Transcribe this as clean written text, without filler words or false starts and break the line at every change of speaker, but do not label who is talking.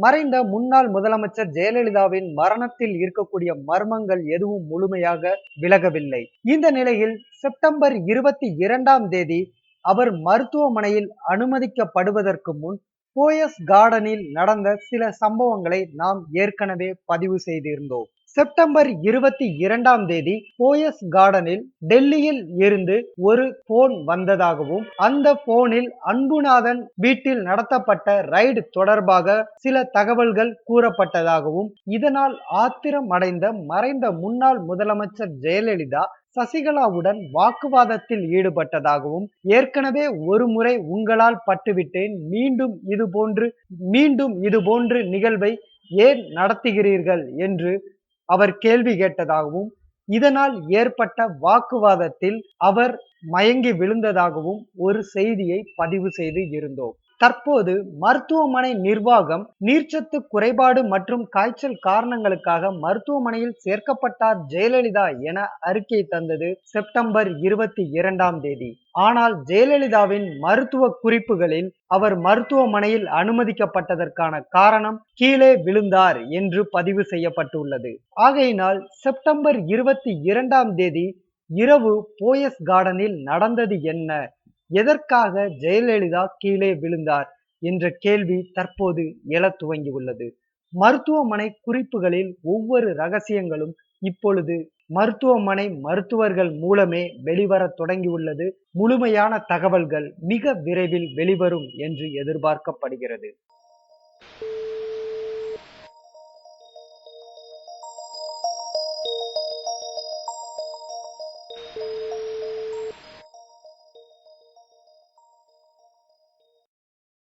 மறைந்த முன்னாள் முதலமைச்சர் ஜெயலலிதாவின் மரணத்தில் இருக்கக்கூடிய மர்மங்கள் எதுவும் முழுமையாக விலகவில்லை. இந்த நிலையில் செப்டம்பர் 22ஆம் தேதி அவர் மருத்துவமனையில் அனுமதிக்கப்படுவதற்கு முன் போயஸ் கார்டனில் நடந்த சில சம்பவங்களை நாம் ஏற்கனவே பதிவு செய்திருந்தோம். செப்டம்பர் 22ஆம் தேதி போயஸ் கார்டனில் டெல்லியில் இருந்து ஒரு போன் வந்ததாகவும் அந்த போனில் அன்புநாதன் வீட்டில் நடத்தப்பட்ட ரைடு தொடர்பாக சில தகவல்கள் கூறப்பட்டதாகவும், இதனால் ஆத்திரம் அடைந்த மறைந்த முன்னாள் முதலமைச்சர் ஜெயலலிதா சசிகலாவுடன் வாக்குவாதத்தில் ஈடுபட்டதாகவும், ஏற்கனவே ஒரு முறை உங்களால் பட்டுவிட்டேன், மீண்டும் இதுபோன்று நிகழ்வை ஏன் நடத்துகிறீர்கள் என்று அவர் கேள்வி கேட்டதாகவும், இதனால் ஏற்பட்ட வாக்குவாதத்தில் அவர் மயங்கி விழுந்ததாகவும் ஒரு செய்தியை பதிவு செய்து இருந்தோம். தற்போது மருத்துவமனை நிர்வாகம் நீர்ச்சத்து குறைபாடு மற்றும் காய்ச்சல் காரணங்களுக்காக மருத்துவமனையில் சேர்க்கப்பட்டார் ஜெயலலிதா என அறிக்கை தந்தது செப்டம்பர் 22ஆம் தேதி. ஆனால் ஜெயலலிதாவின் மருத்துவ குறிப்புகளில் அவர் மருத்துவமனையில் அனுமதிக்கப்பட்டதற்கான காரணம் கீழே விழுந்தார் என்று பதிவு செய்யப்பட்டுள்ளது. ஆகையினால் செப்டம்பர் 22ஆம் தேதி இரவு போயஸ் கார்டனில் நடந்தது என்ன, எதற்காக ஜெயலலிதா கீழே விழுந்தார் என்ற கேள்வி தற்போது எழத் துவங்கியுள்ளது. மருத்துவமனை குறிப்புகளில் ஒவ்வொரு ரகசியங்களும் இப்பொழுது மருத்துவமனை மருத்துவர்கள் மூலமே வெளிவர தொடங்கியுள்ளது. முழுமையான தகவல்கள் மிக விரைவில் வெளிவரும் என்று எதிர்பார்க்கப்படுகிறது.